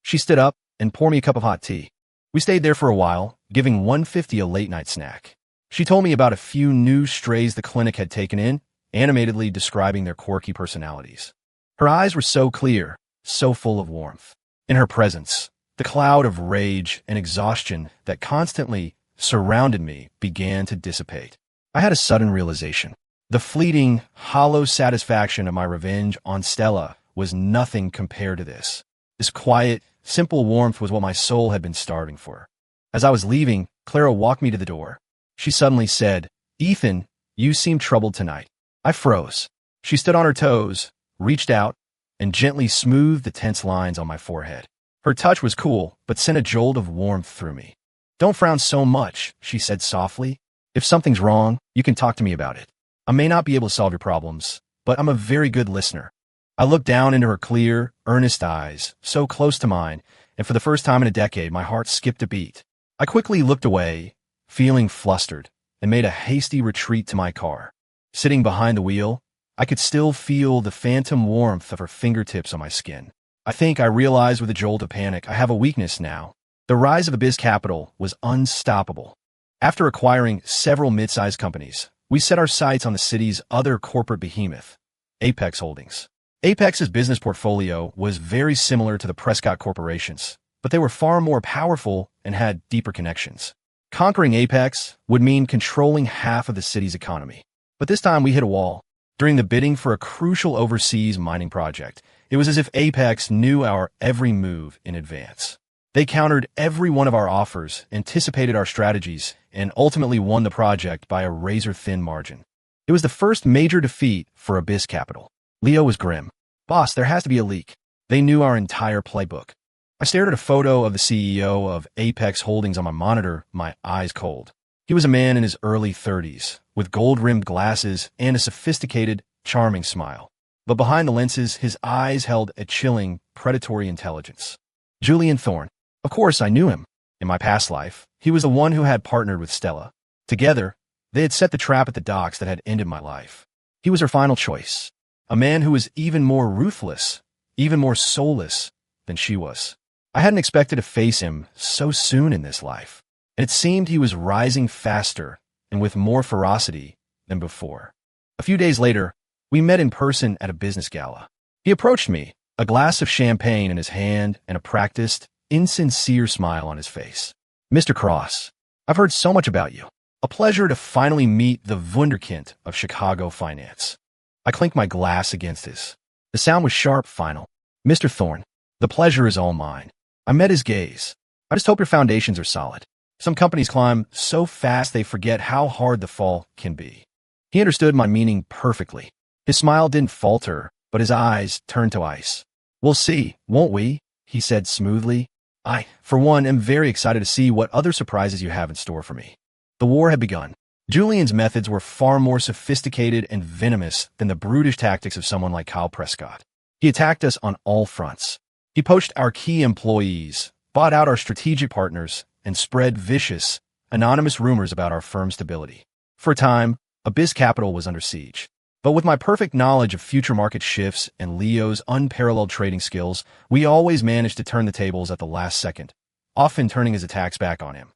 She stood up and poured me a cup of hot tea. We stayed there for a while, giving 150 a late-night snack. She told me about a few new strays the clinic had taken in, animatedly describing their quirky personalities. Her eyes were so clear, so full of warmth. In her presence, the cloud of rage and exhaustion that constantly surrounded me began to dissipate. I had a sudden realization. The fleeting, hollow satisfaction of my revenge on Stella was nothing compared to this. This quiet, simple warmth was what my soul had been starving for. As I was leaving, Clara walked me to the door. She suddenly said, Ethan, you seem troubled tonight. I froze. She stood on her toes, reached out, and gently smoothed the tense lines on my forehead. Her touch was cool, but sent a jolt of warmth through me. Don't frown so much, she said softly. If something's wrong, you can talk to me about it. I may not be able to solve your problems, but I'm a very good listener. I looked down into her clear, earnest eyes, so close to mine, and for the first time in a decade, my heart skipped a beat. I quickly looked away, feeling flustered, and made a hasty retreat to my car. Sitting behind the wheel, I could still feel the phantom warmth of her fingertips on my skin. I think I realized with a jolt of panic I have a weakness now. The rise of the biz capital was unstoppable. After acquiring several mid-sized companies, we set our sights on the city's other corporate behemoth, Apex Holdings. Apex's business portfolio was very similar to the Prescott Corporation's, but they were far more powerful and had deeper connections. Conquering Apex would mean controlling half of the city's economy. But this time we hit a wall. During the bidding for a crucial overseas mining project, it was as if Apex knew our every move in advance. They countered every one of our offers, anticipated our strategies, and ultimately won the project by a razor-thin margin. It was the first major defeat for Abyss Capital. Leo was grim. Boss, there has to be a leak. They knew our entire playbook. I stared at a photo of the CEO of Apex Holdings on my monitor, my eyes cold. He was a man in his early 30s, with gold-rimmed glasses and a sophisticated, charming smile. But behind the lenses, his eyes held a chilling, predatory intelligence. Julian Thorne. Of course, I knew him. In my past life, he was the one who had partnered with Stella. Together, they had set the trap at the docks that had ended my life. He was her final choice. A man who was even more ruthless, even more soulless than she was. I hadn't expected to face him so soon in this life, and it seemed he was rising faster and with more ferocity than before. A few days later, we met in person at a business gala. He approached me, a glass of champagne in his hand and a practiced, insincere smile on his face. Mr. Cross, I've heard so much about you. A pleasure to finally meet the wunderkind of Chicago finance. I clinked my glass against his. The sound was sharp, final. Mr. Thorne, the pleasure is all mine. I met his gaze. I just hope your foundations are solid. Some companies climb so fast they forget how hard the fall can be. He understood my meaning perfectly. His smile didn't falter, but his eyes turned to ice. We'll see, won't we? he said smoothly. I, for one, am very excited to see what other surprises you have in store for me. The war had begun. Julian's methods were far more sophisticated and venomous than the brutish tactics of someone like Kyle Prescott. He attacked us on all fronts. He poached our key employees, bought out our strategic partners, and spread vicious, anonymous rumors about our firm's stability. For a time, Abyss Capital was under siege. But with my perfect knowledge of future market shifts and Leo's unparalleled trading skills, we always managed to turn the tables at the last second, often turning his attacks back on him.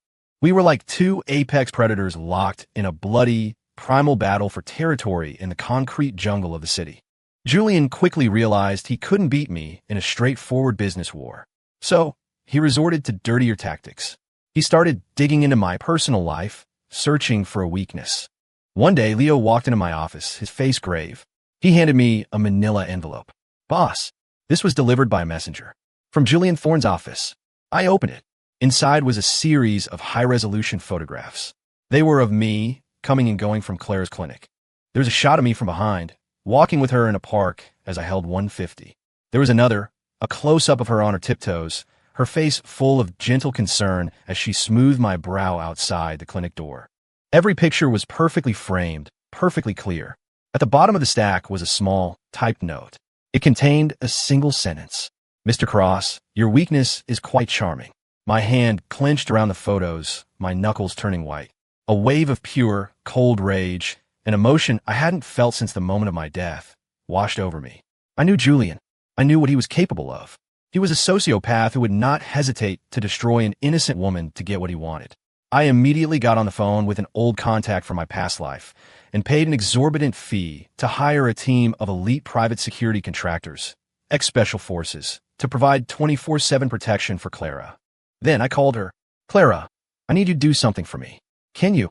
We were like two apex predators locked in a bloody, primal battle for territory in the concrete jungle of the city. Julian quickly realized he couldn't beat me in a straightforward business war. So, he resorted to dirtier tactics. He started digging into my personal life, searching for a weakness. One day, Leo walked into my office, his face grave. He handed me a manila envelope. Boss, this was delivered by a messenger. From Julian Thorne's office. I opened it. Inside was a series of high-resolution photographs. They were of me, coming and going from Claire's clinic. There was a shot of me from behind, walking with her in a park as I held 150. There was another, a close-up of her on her tiptoes, her face full of gentle concern as she smoothed my brow outside the clinic door. Every picture was perfectly framed, perfectly clear. At the bottom of the stack was a small, typed note. It contained a single sentence. Mr. Cross, your weakness is quite charming. My hand clenched around the photos, my knuckles turning white. A wave of pure, cold rage, an emotion I hadn't felt since the moment of my death, washed over me. I knew Julian. I knew what he was capable of. He was a sociopath who would not hesitate to destroy an innocent woman to get what he wanted. I immediately got on the phone with an old contact from my past life and paid an exorbitant fee to hire a team of elite private security contractors, ex-special forces, to provide 24/7 protection for Clara. Then I called her. Clara, I need you to do something for me. Can you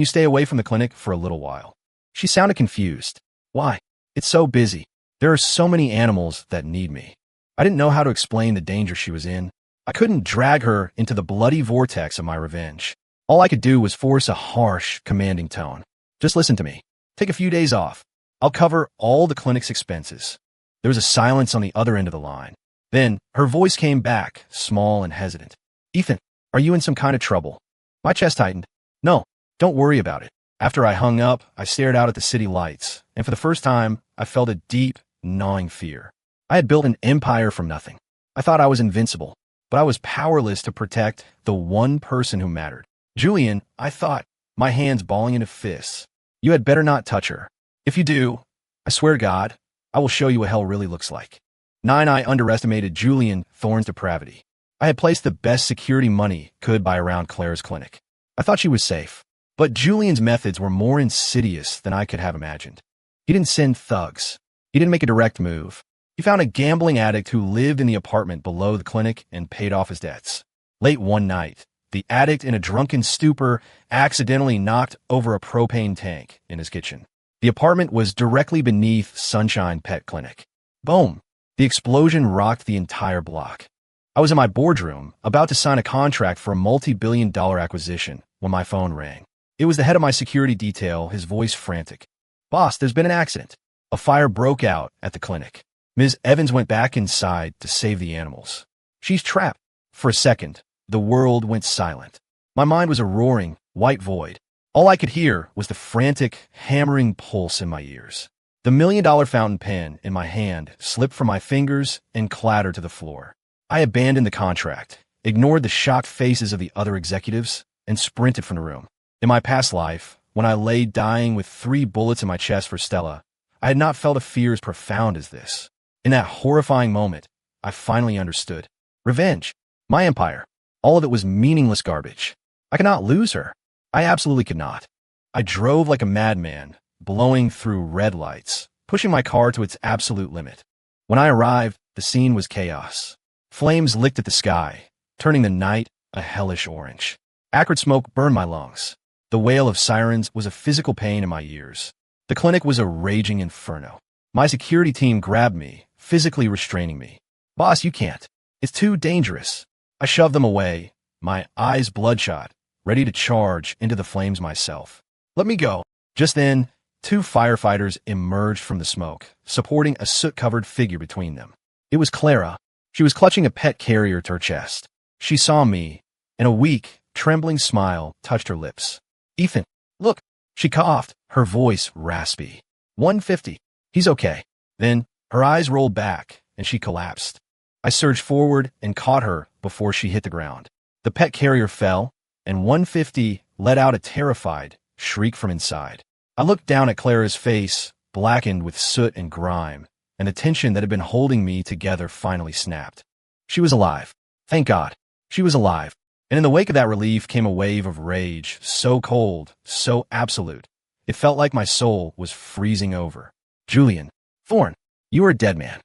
stay away from the clinic for a little while? She sounded confused. Why? It's so busy. There are so many animals that need me. I didn't know how to explain the danger she was in. I couldn't drag her into the bloody vortex of my revenge. All I could do was force a harsh, commanding tone. Just listen to me. Take a few days off. I'll cover all the clinic's expenses. There was a silence on the other end of the line. Then, her voice came back, small and hesitant. Ethan, are you in some kind of trouble? My chest tightened. No, don't worry about it. After I hung up, I stared out at the city lights, and for the first time, I felt a deep, gnawing fear. I had built an empire from nothing. I thought I was invincible, but I was powerless to protect the one person who mattered. Julian, I thought, my hands balling into fists. You had better not touch her. If you do, I swear to God, I will show you what hell really looks like. I underestimated Julian Thorne's depravity. I had placed the best security money could buy around Claire's clinic. I thought she was safe, but Julian's methods were more insidious than I could have imagined. He didn't send thugs. He didn't make a direct move. He found a gambling addict who lived in the apartment below the clinic and paid off his debts. Late one night, the addict, in a drunken stupor, accidentally knocked over a propane tank in his kitchen. The apartment was directly beneath Sunshine Pet Clinic. Boom! The explosion rocked the entire block. I was in my boardroom, about to sign a contract for a multi-billion-dollar acquisition, when my phone rang. It was the head of my security detail, his voice frantic. Boss, there's been an accident. A fire broke out at the clinic. Ms. Evans went back inside to save the animals. She's trapped. For a second, the world went silent. My mind was a roaring, white void. All I could hear was the frantic, hammering pulse in my ears. The $1 million fountain pen in my hand slipped from my fingers and clattered to the floor. I abandoned the contract, ignored the shocked faces of the other executives, and sprinted from the room. In my past life, when I lay dying with 3 bullets in my chest for Stella, I had not felt a fear as profound as this. In that horrifying moment, I finally understood. Revenge. My empire. All of it was meaningless garbage. I could not lose her. I absolutely could not. I drove like a madman, blowing through red lights, pushing my car to its absolute limit. When I arrived, the scene was chaos. Flames licked at the sky, turning the night a hellish orange. Acrid smoke burned my lungs. The wail of sirens was a physical pain in my ears. The clinic was a raging inferno. My security team grabbed me, physically restraining me. Boss, you can't. It's too dangerous. I shoved them away, my eyes bloodshot, ready to charge into the flames myself. Let me go. Just then, 2 firefighters emerged from the smoke, supporting a soot-covered figure between them. It was Clara. She was clutching a pet carrier to her chest. She saw me, and a weak, trembling smile touched her lips. Ethan, look. She coughed, her voice raspy. 150. He's okay. Then, her eyes rolled back, and she collapsed. I surged forward and caught her before she hit the ground. The pet carrier fell, and 150 let out a terrified shriek from inside. I looked down at Clara's face, blackened with soot and grime, and the tension that had been holding me together finally snapped. She was alive. Thank God. She was alive. And in the wake of that relief came a wave of rage, so cold, so absolute. It felt like my soul was freezing over. Julian Thorne, you are a dead man.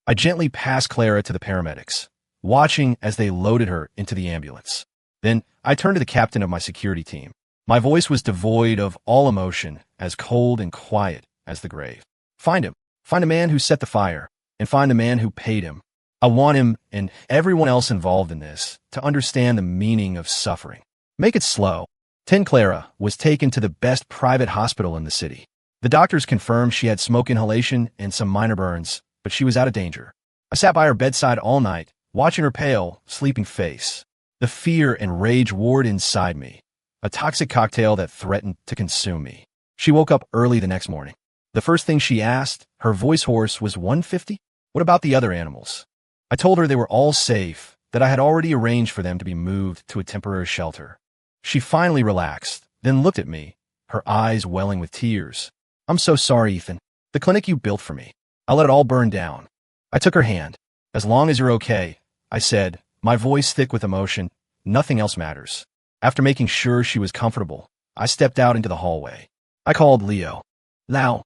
I gently passed Clara to the paramedics, watching as they loaded her into the ambulance. Then I turned to the captain of my security team. My voice was devoid of all emotion, as cold and quiet as the grave. Find him. Find a man who set the fire, and find the man who paid him. I want him, and everyone else involved in this, to understand the meaning of suffering. Make it slow. 10 Clara was taken to the best private hospital in the city. The doctors confirmed she had smoke inhalation and some minor burns, but she was out of danger. I sat by her bedside all night, watching her pale, sleeping face. The fear and rage warred inside me, a toxic cocktail that threatened to consume me. She woke up early the next morning. The first thing she asked, her voice hoarse, was 150? What about the other animals? I told her they were all safe, that I had already arranged for them to be moved to a temporary shelter. She finally relaxed, then looked at me, her eyes welling with tears. I'm so sorry, Ethan. The clinic you built for me. I let it all burn down. I took her hand. As long as you're okay, I said, my voice thick with emotion. Nothing else matters. After making sure she was comfortable, I stepped out into the hallway. I called Leo. Lau.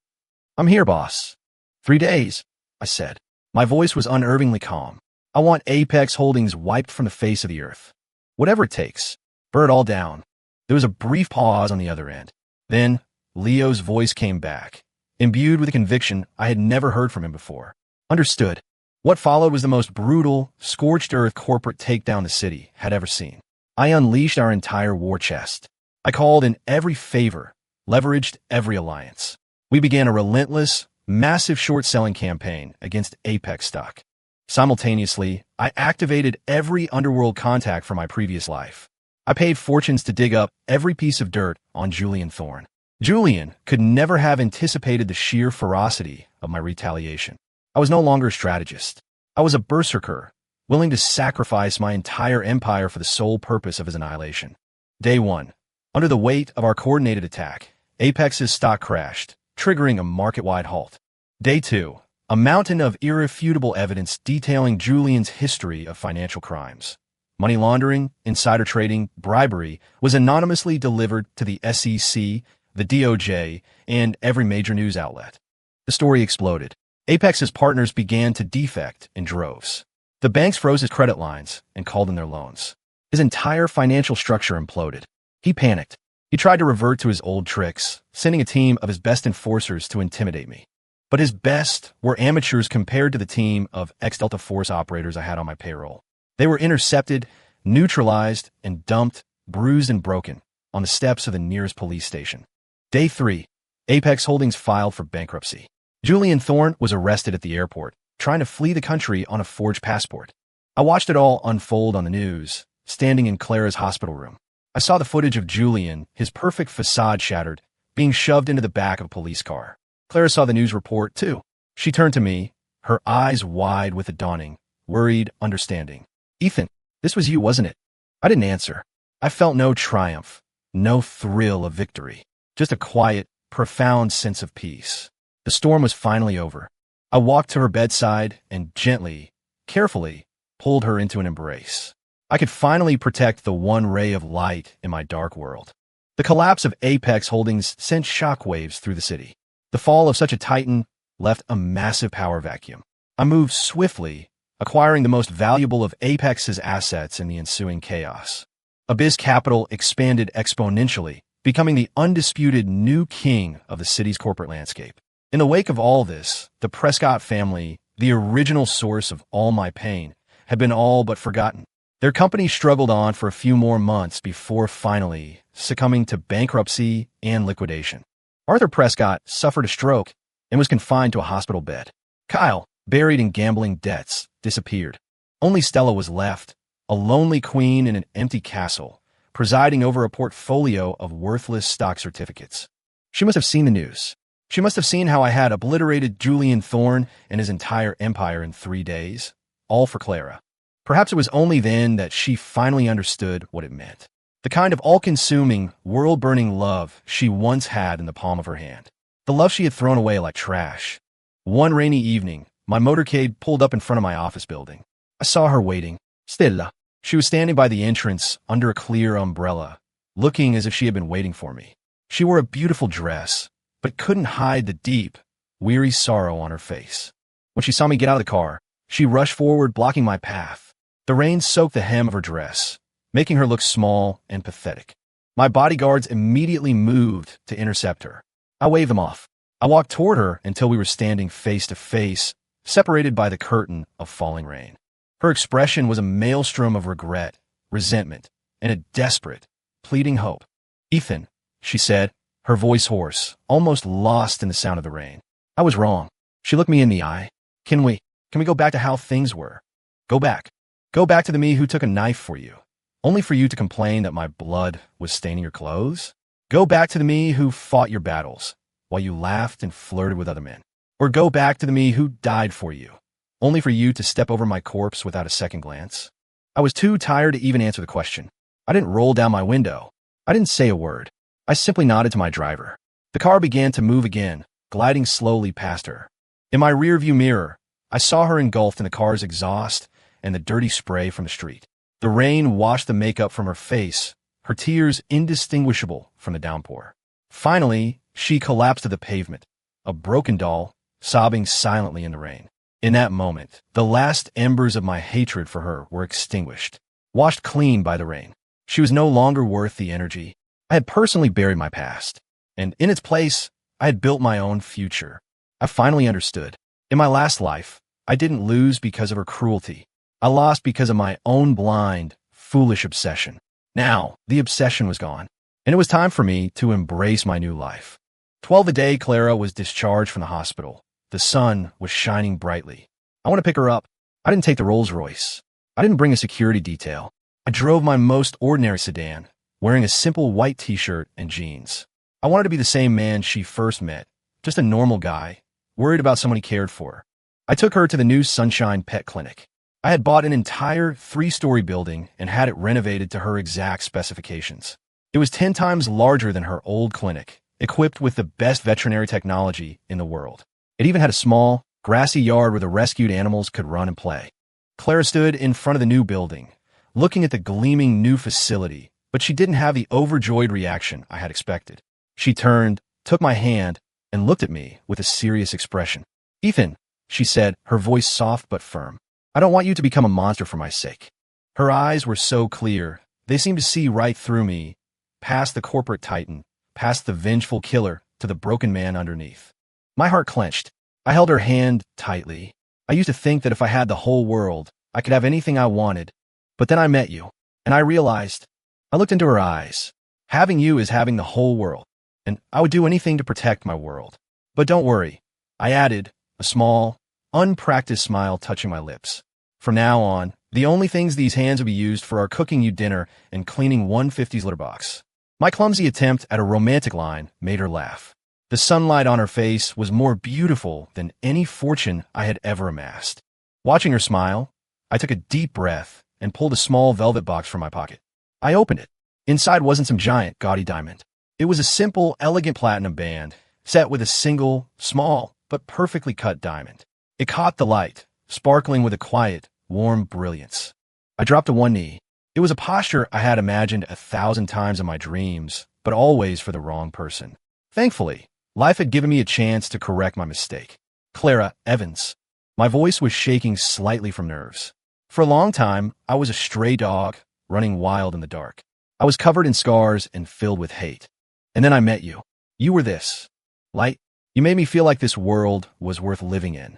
I'm here, boss. 3 days, I said. My voice was unnervingly calm. I want Apex Holdings wiped from the face of the earth. Whatever it takes. Burn it all down. There was a brief pause on the other end. Then, Leo's voice came back, imbued with a conviction I had never heard from him before. Understood. What followed was the most brutal, scorched-earth corporate takedown the city had ever seen. I unleashed our entire war chest. I called in every favor, leveraged every alliance. We began a relentless, massive short-selling campaign against Apex stock. Simultaneously, I activated every underworld contact from my previous life. I paid fortunes to dig up every piece of dirt on Julian Thorne. Julian could never have anticipated the sheer ferocity of my retaliation. I was no longer a strategist. I was a berserker, willing to sacrifice my entire empire for the sole purpose of his annihilation. Day 1. Under the weight of our coordinated attack, Apex's stock crashed, triggering a market-wide halt. Day 2. A mountain of irrefutable evidence detailing Julian's history of financial crimes. Money laundering, insider trading, bribery was anonymously delivered to the SEC, the DOJ, and every major news outlet. The story exploded. Apex's partners began to defect in droves. The banks froze his credit lines and called in their loans. His entire financial structure imploded. He panicked. He tried to revert to his old tricks, sending a team of his best enforcers to intimidate me. But his best were amateurs compared to the team of ex-Delta Force operators I had on my payroll. They were intercepted, neutralized, and dumped, bruised and broken, on the steps of the nearest police station. Day 3. Apex Holdings filed for bankruptcy. Julian Thorne was arrested at the airport, trying to flee the country on a forged passport. I watched it all unfold on the news, standing in Clara's hospital room. I saw the footage of Julian, his perfect facade shattered, being shoved into the back of a police car. Clara saw the news report, too. She turned to me, her eyes wide with a dawning, worried understanding. Ethan, this was you, wasn't it? I didn't answer. I felt no triumph, no thrill of victory, just a quiet, profound sense of peace. The storm was finally over. I walked to her bedside and gently, carefully, pulled her into an embrace. I could finally protect the one ray of light in my dark world. The collapse of Apex Holdings sent shockwaves through the city. The fall of such a titan left a massive power vacuum. I moved swiftly, acquiring the most valuable of Apex's assets in the ensuing chaos. Abyss Capital expanded exponentially, becoming the undisputed new king of the city's corporate landscape. In the wake of all this, the Prescott family, the original source of all my pain, had been all but forgotten. Their company struggled on for a few more months before finally succumbing to bankruptcy and liquidation. Arthur Prescott suffered a stroke and was confined to a hospital bed. Kyle, buried in gambling debts, disappeared. Only Stella was left, a lonely queen in an empty castle, presiding over a portfolio of worthless stock certificates. She must have seen the news. She must have seen how I had obliterated Julian Thorne and his entire empire in 3 days, all for Clara. Perhaps it was only then that she finally understood what it meant. The kind of all-consuming, world-burning love she once had in the palm of her hand. The love she had thrown away like trash. One rainy evening, my motorcade pulled up in front of my office building. I saw her waiting. Stella. She was standing by the entrance under a clear umbrella, looking as if she had been waiting for me. She wore a beautiful dress, but couldn't hide the deep, weary sorrow on her face. When she saw me get out of the car, she rushed forward, blocking my path. The rain soaked the hem of her dress, making her look small and pathetic. My bodyguards immediately moved to intercept her. I waved them off. I walked toward her until we were standing face to face, separated by the curtain of falling rain. Her expression was a maelstrom of regret, resentment, and a desperate, pleading hope. "Ethan," she said, her voice hoarse, almost lost in the sound of the rain. I was wrong. She looked me in the eye. Can we go back to how things were? Go back. Go back to the me who took a knife for you, only for you to complain that my blood was staining your clothes? Go back to the me who fought your battles, while you laughed and flirted with other men. Or go back to the me who died for you, only for you to step over my corpse without a second glance? I was too tired to even answer the question. I didn't roll down my window. I didn't say a word. I simply nodded to my driver. The car began to move again, gliding slowly past her. In my rearview mirror, I saw her engulfed in the car's exhaust and the dirty spray from the street. The rain washed the makeup from her face, her tears indistinguishable from the downpour. Finally, she collapsed to the pavement, a broken doll, sobbing silently in the rain. In that moment, the last embers of my hatred for her were extinguished, washed clean by the rain. She was no longer worth the energy. I had personally buried my past, and in its place, I had built my own future. I finally understood. In my last life, I didn't lose because of her cruelty. I lost because of my own blind, foolish obsession. Now, the obsession was gone, and it was time for me to embrace my new life. 12 a day, Clara was discharged from the hospital. The sun was shining brightly. I want to pick her up. I didn't take the Rolls Royce. I didn't bring a security detail. I drove my most ordinary sedan, wearing a simple white t-shirt and jeans. I wanted to be the same man she first met, just a normal guy, worried about someone he cared for. I took her to the new Sunshine Pet Clinic. I had bought an entire 3-story building and had it renovated to her exact specifications. It was 10 times larger than her old clinic, equipped with the best veterinary technology in the world. It even had a small, grassy yard where the rescued animals could run and play. Clara stood in front of the new building, looking at the gleaming new facility, but she didn't have the overjoyed reaction I had expected. She turned, took my hand, and looked at me with a serious expression. "Ethan," she said, her voice soft but firm, "I don't want you to become a monster for my sake." Her eyes were so clear, they seemed to see right through me, past the corporate titan, past the vengeful killer, to the broken man underneath. My heart clenched. I held her hand tightly. I used to think that if I had the whole world, I could have anything I wanted. But then I met you, and I realized. I looked into her eyes. Having you is having the whole world, and I would do anything to protect my world. But don't worry, I added, a small, unpracticed smile touching my lips. From now on, the only things these hands will be used for are cooking you dinner and cleaning 150's litter box. My clumsy attempt at a romantic line made her laugh. The sunlight on her face was more beautiful than any fortune I had ever amassed. Watching her smile, I took a deep breath and pulled a small velvet box from my pocket. I opened it. Inside wasn't some giant, gaudy diamond. It was a simple, elegant platinum band, set with a single, small, but perfectly cut diamond. It caught the light, sparkling with a quiet, warm brilliance. I dropped to one knee. It was a posture I had imagined 1,000 times in my dreams, but always for the wrong person. Thankfully, life had given me a chance to correct my mistake. Clara Evans. My voice was shaking slightly from nerves. For a long time, I was a stray dog, running wild in the dark. I was covered in scars and filled with hate. And then I met you. You were this. Light. You made me feel like this world was worth living in.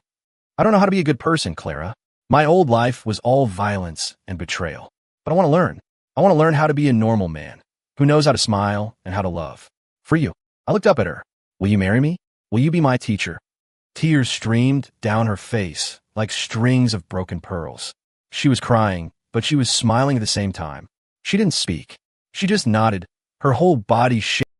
I don't know how to be a good person, Clara. My old life was all violence and betrayal. But I want to learn. I want to learn how to be a normal man, who knows how to smile and how to love. For you. I looked up at her. Will you marry me? Will you be my teacher? Tears streamed down her face like strings of broken pearls. She was crying, but she was smiling at the same time. She didn't speak. She just nodded, her whole body shaking.